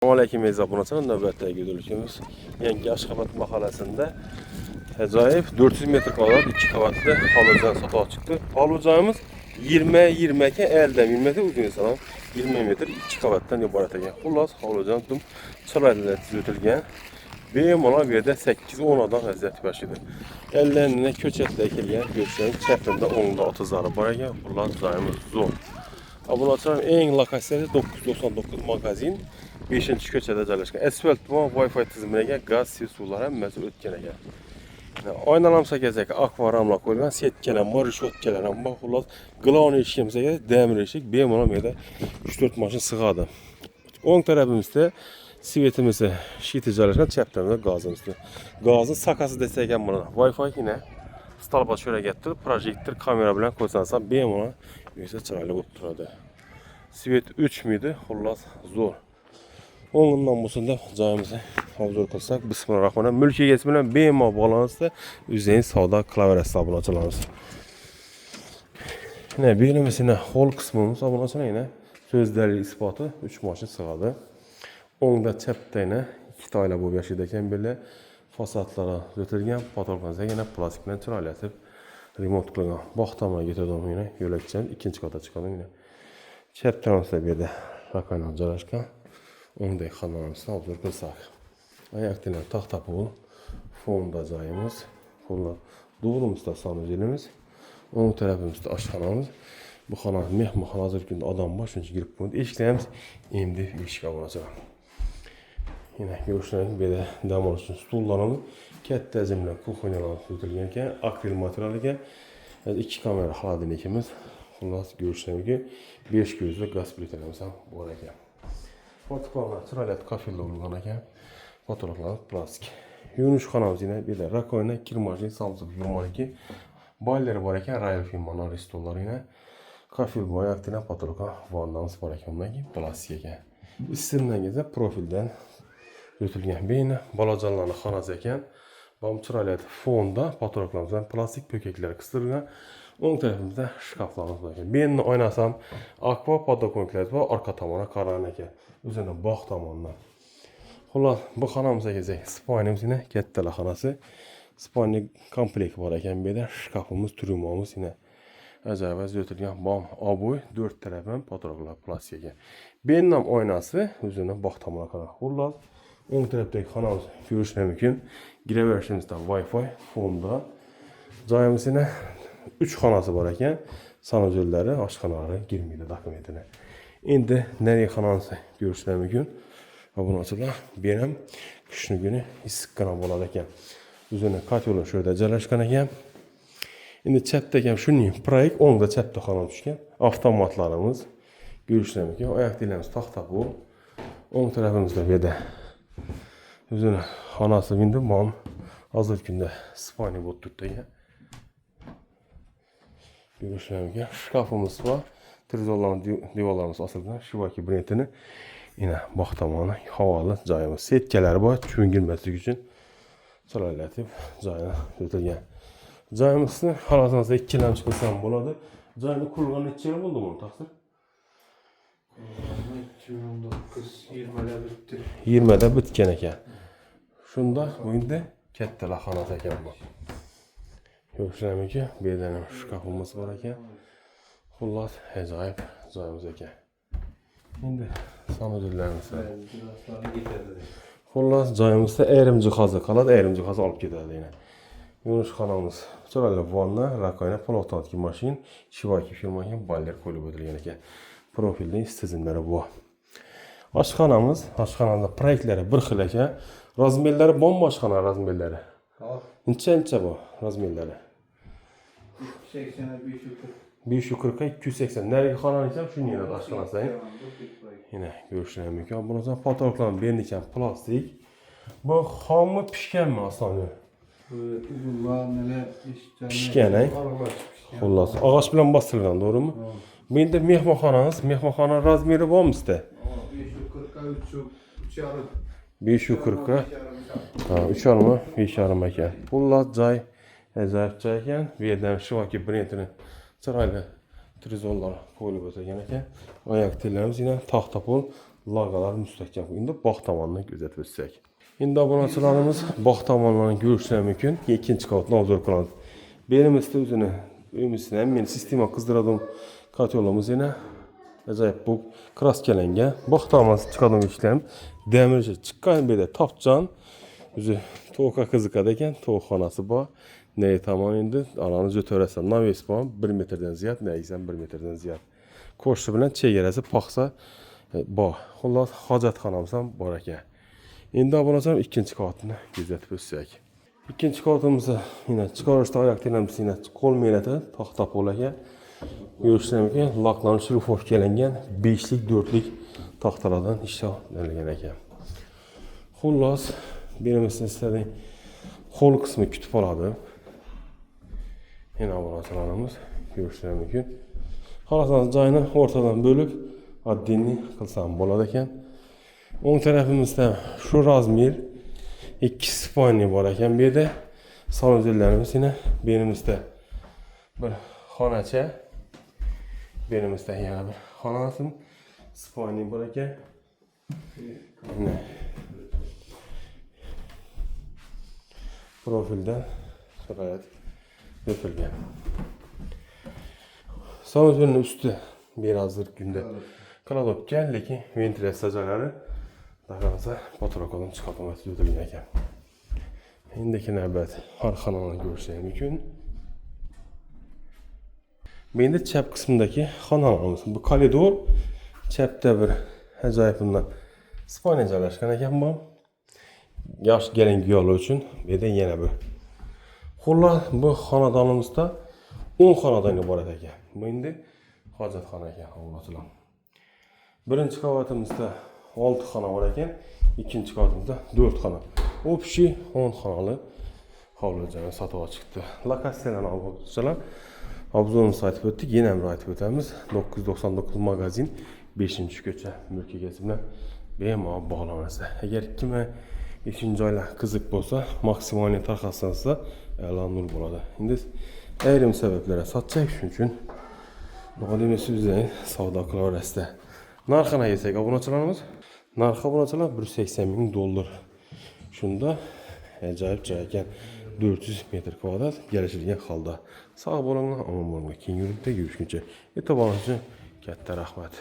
Aleyküm mezabunatına növbətdə götürülüşümüz. Yengi Aşxabat mahalləsində acayip 400 metr kvadrat 2 qavatlı halıcan satağa çıxdı. Halıcanımız 20-22 əldən 20 metr uzun salam 20 metr 2 qavatdan ibarət ekan. Xullas halıcan tüm çırayla düzültülgən. Benim ona bir də 8-10 adam əziyyət başıdır. Əllərinə köçətlə ekilgən görsəyin çəprində onun da 30'ları var ekan. Xullas cayımız zor. Abunatçılarım en lokasiyası 999 magazin. 5-ci köçədə yerləşən asfalt var, Wi-Fi tizimlərinə qaz, sulara məsul ötkənəyə. Aynalamsa gəzək, akvaramla qoyulған setkələn, marşotkələn, baxırlar, qılan eşkimizə gəlir, dəmir eşik, benim ona görə 3-4 maşın sığadı. 10 tərəfimizdə sivetimizi şiti yerləşən, çəptəmizdə qazımızdır. Qazın sakası desəkən buna, Wi-Fi yine stalba şöyle gətirir, projektor, kamera bilən qoysansan, benim ona yüksək çıraylı qutduradı. Sivet 3 müydü, xullas zor. Onunla busunda cayımızı havzor kılsak, bismillahirrahmanirrahim. Mülkiye geçmeden BMA balansda üzerine sağda klaver hesabını açılarız. Yine birimizine hol kısmımız abone açılan yine sözleri ispatı 3 maşın sığadı. Onda çepte yine 2 tayla bu yaşıdayken böyle fasatlara götürgen patolkanıza yine plastikten çıraletip remont kılına baxtamına getirdim yine yölekçen ikinci kata çıkalım yine. Çepten olsa bir de rakayla caraşkan. Onu da yıkanlarımızdan obzor kılsak. Ayak denen tahta pul, fonda cayımız, fonda doğrumuzda sanıcılımız, onun tarafımızda aşxanamız. Bu xana mehmaxana hazır günde adam var, çünkü girip bunu eşiklərimiz emdi eşik alınacaq. Yine görüşlərin belə dəmar üçün stullarımız, kət təzimlə kuxonyalarımız tutilgənəkən, akvil materialıkən, 2 kamera xaladinəkimiz, xullas görüşlərin ki, 5 gözlü qaz plitələrimizdən bu arəkən. Fotoğraflar çıraylat kafirli olğanakən fotoğraflar plastik. Yunus xanamız yine bir de rakoyuna kirmacı Samsung 22 bayları var ekan Royal firmanın restolları yine kafil bu ayaqdına fotoğrafa vandamız var ekan bundan ki plastik ekan. İstimdən gəzə profildən götürülgən beyni balacanlarını xanaz ekan. Bam çıraylat fonda fotoğraflarımızdan plastik pökeklər qıstırılgan. Onun tərəfimizdə şkaflarımız var ekan. Beyni oynasam akva podokonklər var arka tamana karan ekan. Üzerine bağ tamanına. Xullas bu xanamıza gezək. Spanimiz yine kəttələ xanası. Spani komplekt var ekan belə şkafımız, trümamız yine acayip ötülgən bam aboy 4 tərəfən fotoğraflar plastik ekan. Benimlə oynası üzerine bağ tamana karan. Xullas ön tərəfdəki xanamız görüşünə mümkün. Girə verişimizdə Wi-Fi fonda. Cayımız yine 3 xanası var ekan. Sanacölləri, aşxanaları girməydi dokumentinə. İndi nereye xanansı görüşlər mümkün. Bunu açılar. Benim kışını günü issiq qanam oladakən. Üzerine katyolun şöyle cərləşkan ekan. İndi çəpdəkən şunun proyekt, onu da çəpdə xanam düşkən. Avtomatlarımız görüşlər mümkün. Ayaq dillərimiz taxta bu. Onun tərəfimizdə bir də üzerine xanası bindi. Mam hazır gündə spani bot tutdakən. Görüşlər mümkün. Şkafımız var. Trezorların divarlarımız asıldı. Şivaki brendini yine baxtamanı havalı cayımız. Setkeleri var. Tüyün girməsi üçün sıralatıb cayına götürgən. Cayımızı halasınızda 2 kiləm çıxılsam buladı. Cayını kurulğan neçə il oldu bunu taxsır? 2019 20'də bitti. 20'də bitkən ekan. Şunda bu indi kəttələ xanası ekan bu. Görüşürəm ki, bir dənə şkafımız var ekan. Xullas acayip cayımız ekan. İndi sanıcılarımız var. Xullas cayımızda əyrim cihazı qalad, əyrim cihazı alıp gedərdi yine. Yunus xanamız çırayla vanna, rakayna, polotantki maşin, şivaki firmanın baller koyulub ödülgən ekan. Profildə istizimləri bu. Aşxanamız, aşxanada proyektləri bir xil ekan. Razmerləri bomba aşxana razmerləri. Neçə bu razmerləri? 80'e 540'a 280. Nereye xananı ikən şunun yerə aşxanasayın. Yine görüşlər mümkün. Bundan sonra fotoğrafların birini ikən plastik. Bu hamı pişkən mi aslanı? Uzunlar neler Pişkən, xullas. Ağaç bilən bastırılgan, doğru mu? Məndə mehmanxananız, mehmanxana razmeri var mı sizdə? 540'a 3 yarım, 5 yarım ekan. Xullas cay, acayip cay ekan. Verdən şivaki brendini çıraylı trezorlar koyulub ötürgən ekan. Ayak tellərimiz yine taxta pol, Laqalar müstəhkəm. İndi bağ tavanını gözət versək. İndi abunəçilərimiz bağ tavanlarını görüşmək mümkün. İkinci qatın obzor planı. Benim üstü üzünü ümisinə men sistema qızdırdım. Katyolumuz yenə acayip bu kras gələngə. Bağ tavanı çıxadım işləm. Dəmir çıxqan belə tapcan. Üzü toğuqa qızıqada ekan, toğuqxanası var. Nəyi tamam indi? Aranı götürəsən. Naves var. 1 metrdən ziyad, nəyiksən 1 metrdən ziyad. Koşu bilən çeyrəsi paxsa bağ. Xullas hacatxanamsan var ekan. İndi abunəçilərim ikinci qatını gözətib ötsək. İkinci qatımızı yine çıxarışda ayaq deyilməmsi yine qol meylətə taxta poləkə. Görüşürəm ki, lakların şirufoş gələnən 5'lik 4'lik taxtalardan işə gələn ekan. Xullas benim istədiyim hol kısmı kütüphanadır. Yine abunəçilərimiz görüşürəm mümkün. Halasanız cayını ortadan bölüb addini qılsam boladı ekan. On tərəfimizdə şu razmir 2 spani var ekan. Bir de sanuzillərimiz yine benimizdə bir xanaçə. Benimizdə yana bir xanasın spani var ekan. Profildən sırayət götürülən. Sanuzilin üstü birazdır gündə kaladop gəldi ki, ventilasiyaları daha patorokolun çıxartılması götürülən ekan. İndiki növbət arxananı görsək mümkün. Benim de çəp kısmındaki xanalımız. Bu koridor çəpdə bir əcayibindən spaniya yerləşkən ekan bu. Yaş gələn güyalı üçün və də yenə bir. Xullas bu xanadanımızda 10 xanadan ibarət ekan. Bu indi hacatxana ekan Allah'ım. Birinci qavatımızda 6 xana var ekan, ikinci qavatımızda 4 xana. O pişi 10 xanalı havlucanı satığa çıxdı. Lokasiyalarını almışlar. Abzonun saytı ötdük. Yenə müraciət ötəmiz 999 magazin 5-ci köçə mülki gəzimlə bemal bağlanırsa. Əgər kimə 3-cü ayla qızıq bolsa, maksimal tarxasınızsa əlan nur boladı. İndi əyrim səbəblərə satacaq üçün müqadimə sözləyin savdaqlar rəstə. Narxana yesək abunəçilərimiz. Narxa abunəçilər $180.000. Şunda əcayib cəyəkən 400 metr kvadrat gəlişilgən xalda. Sağ olun, aman olun. Keyin yürüyüb də görüşünəcək. Etabanızı kətdə rəhmət.